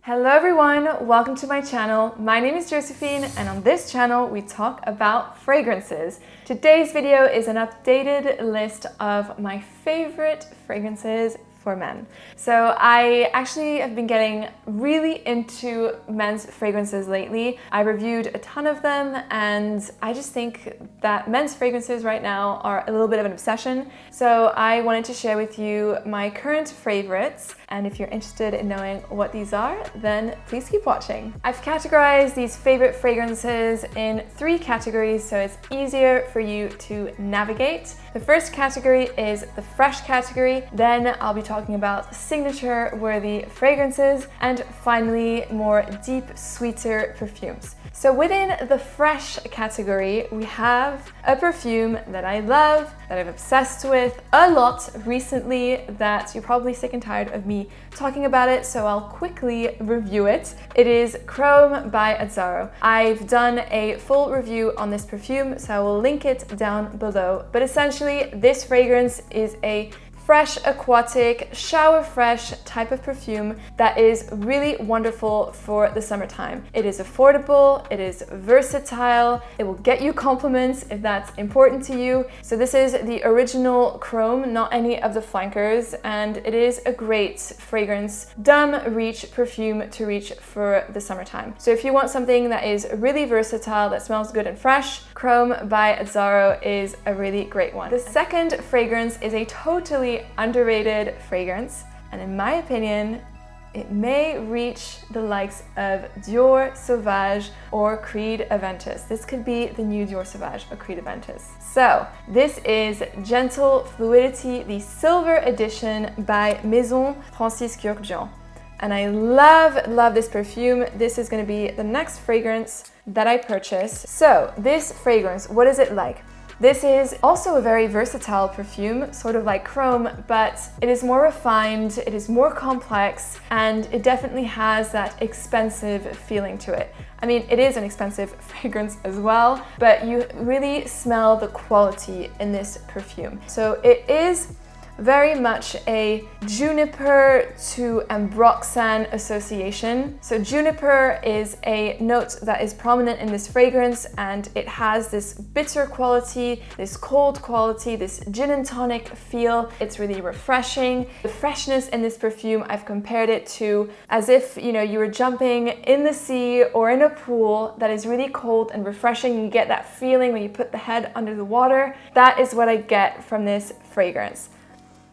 Hello everyone, welcome to my channel. My name is Josephine and on this channel we talk about fragrances. Today's video is an updated list of my favorite fragrances for men. So I actually have been getting really into men's fragrances lately. I reviewed a ton of them and I just think that men's fragrances right now are a little bit of an obsession. So I wanted to share with you my current favorites, and if you're interested in knowing what these are, then please keep watching. I've categorized these favorite fragrances in 3 categories so it's easier for you to navigate. The first category is the fresh category, then I'll be talking about signature worthy fragrances, and finally more deep, sweeter perfumes. So within the fresh category, we have a perfume that I love, that I've obsessed with a lot recently, that you're probably sick and tired of me talking about it, so I'll quickly review it. It is Chrome by Azzaro. I've done a full review on this perfume, so I will link it down below. But essentially, this fragrance is a fresh, aquatic, shower fresh type of perfume that is really wonderful for the summertime. It is affordable, it is versatile, it will get you compliments if that's important to you. So this is the original Chrome, not any of the flankers, and it is a great fragrance, dumb reach perfume to reach for the summertime. So if you want something that is really versatile, that smells good and fresh, Chrome by Azzaro is a really great one. The second fragrance is a totally underrated fragrance, and in my opinion it may reach the likes of DIOR Sauvage or Creed Aventus. This could be the new DIOR Sauvage or Creed Aventus. So this is Gentle Fluidity, the silver edition by MAISON KURKDJIAN. And I love this perfume. This is going to be the next fragrance that I purchase. So this fragrance, what is it like? This is also a very versatile perfume, sort of like Chrome, but it is more refined, it is more complex, and it definitely has that expensive feeling to it. I mean, it is an expensive fragrance as well, but you really smell the quality in this perfume. So it is very much a juniper to ambroxan association. So juniper is a note that is prominent in this fragrance, and it has this bitter quality, this cold quality, this gin and tonic feel. It's really refreshing. The freshness in this perfume, I've compared it to as if, you know, you were jumping in the sea or in a pool that is really cold and refreshing. You get that feeling when you put the head under the water. That is what I get from this fragrance.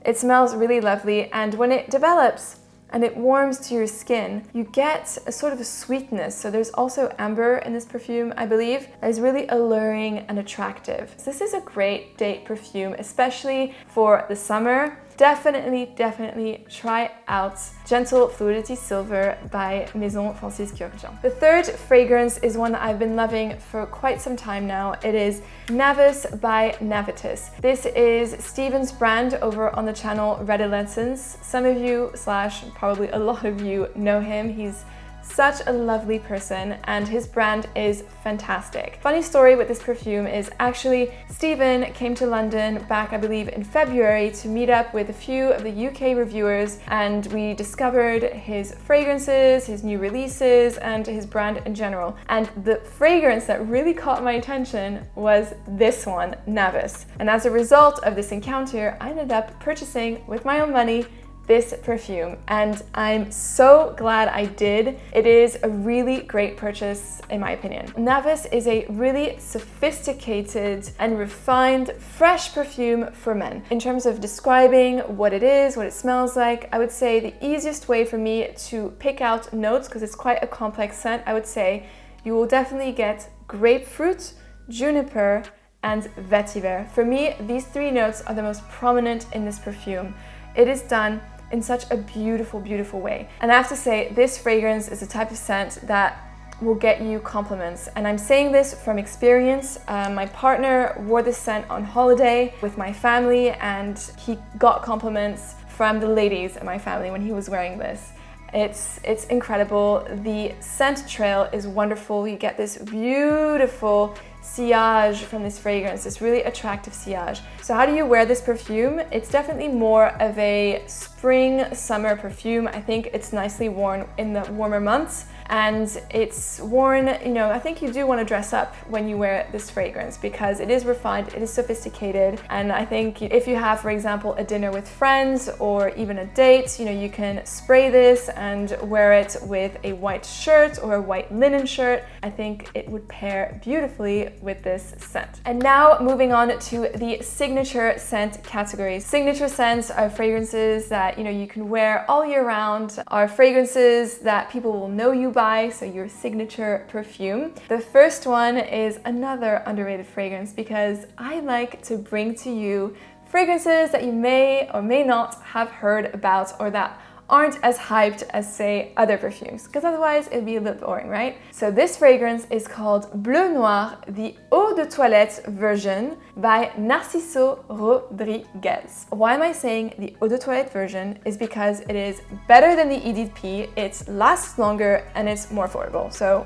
It smells really lovely, and when it develops and it warms to your skin, you get a sort of a sweetness. So there's also amber in this perfume, I believe, that is really alluring and attractive. So this is a great date perfume, especially for the summer. Definitely try out Gentle Fluidity Silver by MAISON KURKDJIAN. The third fragrance is one that I've been loving for quite some time now. It is NAVUS by NAVITUS. This is Steven's brand over on the channel Red Lessons. Some of you, / probably a lot of you, know him. He's such a lovely person and his brand is fantastic. Funny story with this perfume is actually Steven came to London back, I believe, in February to meet up with a few of the UK reviewers, and we discovered his fragrances, his new releases, and his brand in general. And the fragrance that really caught my attention was this one, NAVUS. And as a result of this encounter, I ended up purchasing with my own money this perfume, and I'm so glad I did. It is a really great purchase in my opinion. NAVUS is a really sophisticated and refined, fresh perfume for men. In terms of describing what it is, what it smells like, I would say the easiest way for me to pick out notes, because it's quite a complex scent, I would say you will definitely get grapefruit, juniper, and vetiver. For me, these 3 notes are the most prominent in this perfume. It is done in such a beautiful way. And I have to say, this fragrance is the type of scent that will get you compliments. And I'm saying this from experience. My partner wore this scent on holiday with my family, and he got compliments from the ladies in my family when he was wearing this. It's incredible. The scent trail is wonderful. You get this beautiful sillage from this fragrance, this really attractive sillage. So how do you wear this perfume? It's definitely more of a spring, summer perfume. I think it's nicely worn in the warmer months, and it's worn, you know, I think you do want to dress up when you wear this fragrance because it is refined, it is sophisticated, and I think if you have, for example, a dinner with friends or even a date, you know, you can spray this and wear it with a white shirt or a white linen shirt. I think it would pair beautifully with this scent. And now moving on to the signature scent categories. Signature scents are fragrances that, you know, you can wear all year round, are fragrances that people will know you by, so your signature perfume. The first one is another underrated fragrance because I like to bring to you fragrances that you may or may not have heard about or that aren't as hyped as, say, other perfumes, because otherwise it'd be a bit boring, right? So this fragrance is called Bleu Noir, the Eau de Toilette version by Narciso Rodriguez. Why am I saying the Eau de Toilette version? Is because it is better than the EDP, it lasts longer, and it's more affordable. So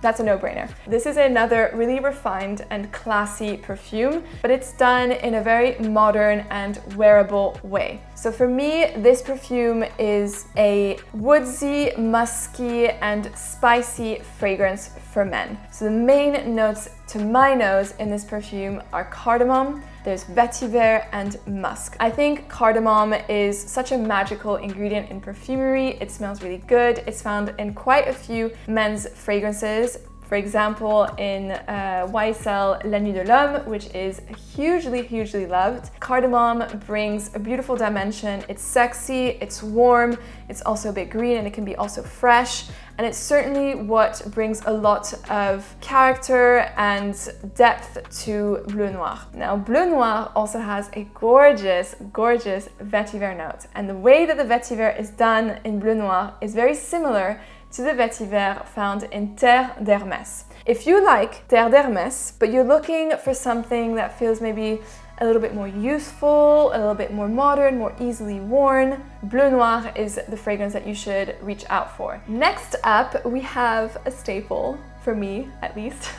that's a no-brainer. This is another really refined and classy perfume, but it's done in a very modern and wearable way. So for me, this perfume is a woodsy, musky, and spicy fragrance for men. So the main notes to my nose in this perfume are cardamom, there's vetiver, and musk. I think cardamom is such a magical ingredient in perfumery. It smells really good. It's found in quite a few men's fragrances. For example, in YSL La Nuit de l'Homme, which is hugely loved. Cardamom brings a beautiful dimension. It's sexy, it's warm, it's also a bit green, and it can be also fresh. And it's certainly what brings a lot of character and depth to Bleu Noir. Now, Bleu Noir also has a gorgeous vetiver note. And the way that the vetiver is done in Bleu Noir is very similar to the vetiver found in Terre d'Hermès. If you like Terre d'Hermès, but you're looking for something that feels maybe a little bit more youthful, a little bit more modern, more easily worn, Bleu Noir is the fragrance that you should reach out for. Next up, we have a staple, for me at least.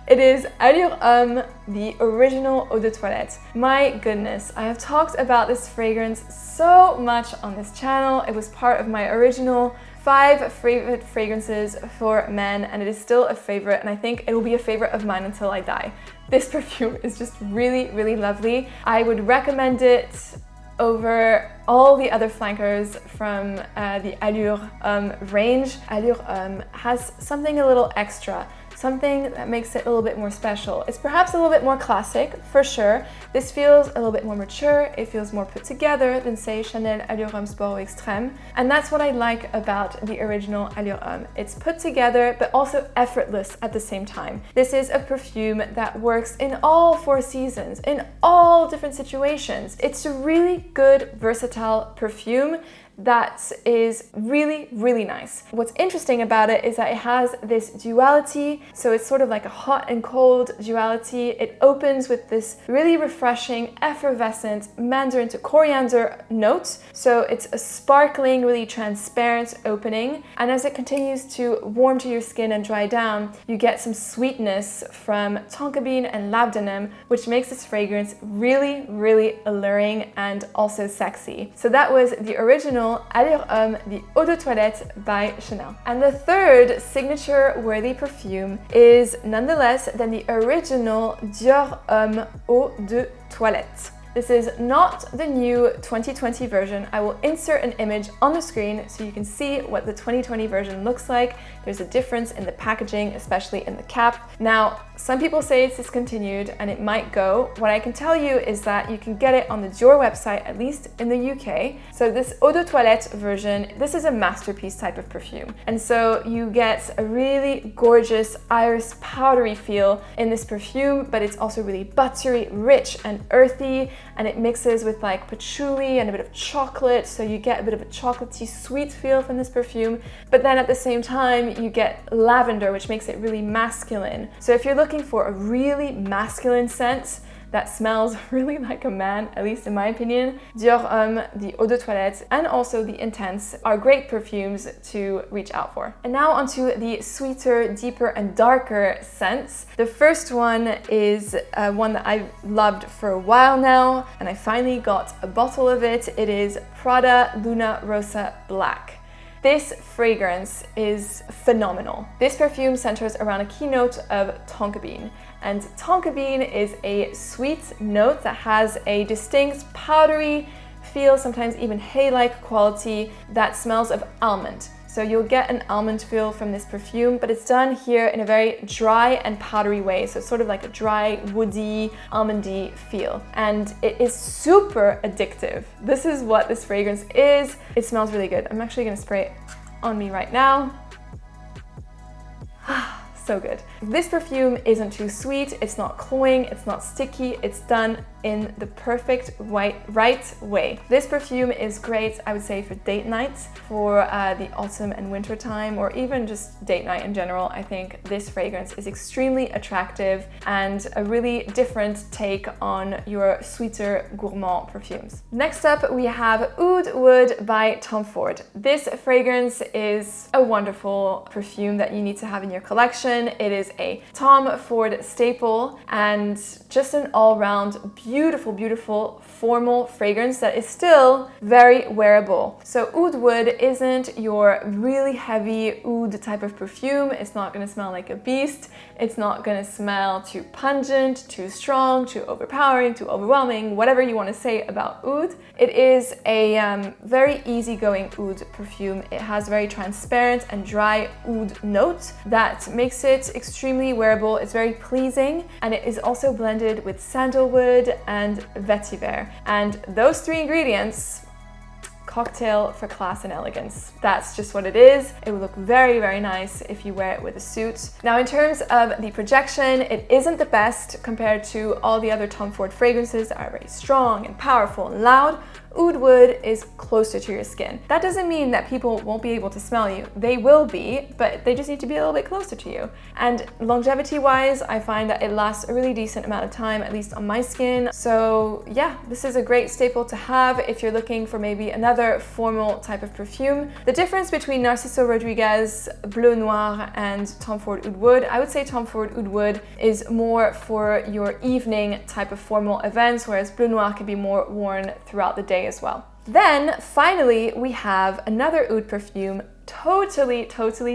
It is Allure Homme, the original Eau de Toilette. My goodness, I have talked about this fragrance so much on this channel. It was part of my original 5 favorite fragrances for men, and it is still a favorite, and I think it will be a favorite of mine until I die. This perfume is just really lovely. I would recommend it over all the other flankers from the Allure Homme range. Allure Homme has something a little extra, something that makes it a little bit more special. It's perhaps a little bit more classic, for sure. This feels a little bit more mature, it feels more put together than, say, Chanel Allure Homme Sport Extrême. And that's what I like about the original Allure Homme. It's put together, but also effortless at the same time. This is a perfume that works in all 4 seasons, in all different situations. It's a really good, versatile perfume that is really nice. What's interesting about it is that it has this duality, so it's sort of like a hot and cold duality. It opens with this really refreshing, effervescent mandarin to coriander note, so it's a sparkling, really transparent opening, and as it continues to warm to your skin and dry down, you get some sweetness from tonka bean and labdanum, which makes this fragrance really alluring and also sexy. So that was the original Allure Homme, the Eau de Toilette by Chanel. And the third signature-worthy perfume is none less than the original DIOR Homme Eau de Toilette. This is not the new 2020 version. I will insert an image on the screen so you can see what the 2020 version looks like. There's a difference in the packaging, especially in the cap. Now, some people say it's discontinued and it might go. What I can tell you is that you can get it on the DIOR website, at least in the UK. So this Eau de Toilette version, this is a masterpiece type of perfume. And so you get a really gorgeous iris powdery feel in this perfume, but it's also really buttery, rich, and earthy. And it mixes with like patchouli and a bit of chocolate, so you get a bit of a chocolatey sweet feel from this perfume, but then at the same time you get lavender, which makes it really masculine. So if you're looking for a really masculine scent, that smells really like a man, at least in my opinion. DIOR Homme, the Eau de Toilette, and also the Intense are great perfumes to reach out for. And now onto the sweeter, deeper, and darker scents. The first one is one that I've loved for a while now, and I finally got a bottle of it. It is Prada Luna Rossa Black. This fragrance is phenomenal. This perfume centers around a keynote of tonka bean. And tonka bean is a sweet note that has a distinct powdery feel, sometimes even hay-like quality that smells of almond. So you'll get an almond feel from this perfume, but it's done here in a very dry and powdery way. So it's sort of like a dry, woody, almondy feel. And it is super addictive. This is what this fragrance is. It smells really good. I'm actually gonna spray it on me right now. So good. This perfume isn't too sweet, it's not cloying, it's not sticky, it's done in the perfect right way. This perfume is great, I would say, for date nights, for the autumn and winter time, or even just date night in general. I think this fragrance is extremely attractive and a really different take on your sweeter gourmand perfumes. Next up, we have Oud Wood by Tom Ford. This fragrance is a wonderful perfume that you need to have in your collection. It is a Tom Ford staple and just an all-round beautiful, beautiful formal fragrance that is still very wearable. So Oud Wood isn't your really heavy oud type of perfume. It's not going to smell like a beast. It's not going to smell too pungent, too strong, too overpowering, too overwhelming, whatever you want to say about oud. It is a very easygoing oud perfume. It has very transparent and dry oud note that makes it extremely wearable. It's very pleasing, and it is also blended with sandalwood and vetiver. And those three ingredients, cocktail for class and elegance. That's just what it is. It would look very, very nice if you wear it with a suit. Now, in terms of the projection, it isn't the best compared to all the other Tom Ford fragrances that are very strong and powerful and loud. Oud Wood is closer to your skin. That doesn't mean that people won't be able to smell you. They will be, but they just need to be a little bit closer to you. And longevity-wise, I find that it lasts a really decent amount of time, at least on my skin. So yeah, this is a great staple to have if you're looking for maybe another formal type of perfume. The difference between Narciso Rodriguez, Bleu Noir, and Tom Ford Oud Wood, I would say Tom Ford Oud Wood is more for your evening type of formal events, whereas Bleu Noir can be more worn throughout the day as well. Then finally, we have another oud perfume, totally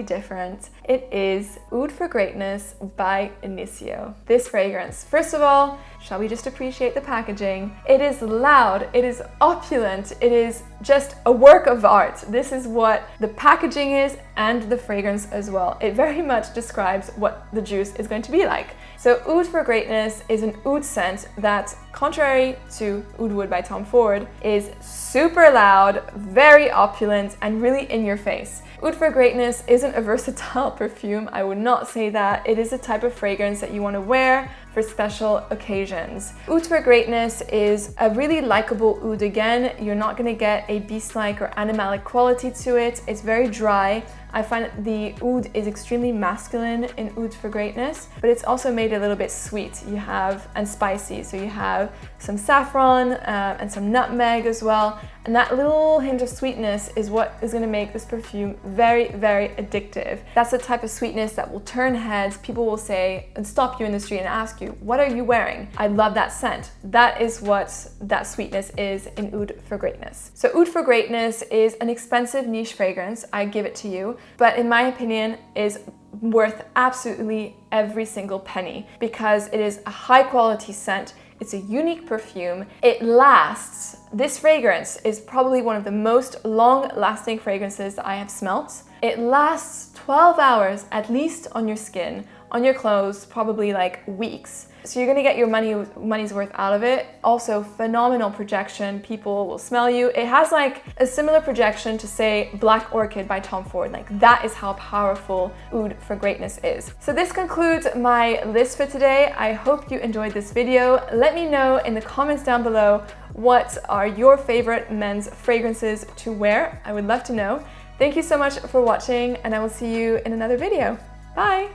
different. It is Oud for Greatness by Initio. This fragrance, first of all, shall we just appreciate the packaging? It is loud, it is opulent, it is just a work of art. This is what the packaging is and the fragrance as well. It very much describes what the juice is going to be like. So Oud for Greatness is an oud scent that, contrary to Oud Wood by Tom Ford, is super loud, very opulent, and really in your face. Oud for Greatness isn't a versatile perfume. I would not say that. It is a type of fragrance that you want to wear for special occasions. Oud for Greatness is a really likable oud again. You're not going to get a beast-like or animalic quality to it. It's very dry. I find that the oud is extremely masculine in Oud for Greatness, but it's also made a little bit sweet. And spicy. So you have some saffron and some nutmeg as well. And that little hint of sweetness is what is going to make this perfume very, very addictive. That's the type of sweetness that will turn heads. People will say and stop you in the street and ask you, what are you wearing? I love that scent. That is what that sweetness is in Oud for Greatness. So Oud for Greatness is an expensive niche fragrance, I give it to you, but in my opinion is worth absolutely every single penny because it is a high quality scent. It's a unique perfume. It lasts. This fragrance is probably one of the most long-lasting fragrances that I have smelt. It lasts 12 hours at least on your skin, on your clothes, probably like weeks. So you're gonna get your money's worth out of it. Also, phenomenal projection. People will smell you. It has like a similar projection to, say, Black Orchid by Tom Ford. Like, that is how powerful Oud for Greatness is. So this concludes my list for today. I hope you enjoyed this video. Let me know in the comments down below what are your favorite men's fragrances to wear. I would love to know. Thank you so much for watching, and I will see you in another video. Bye!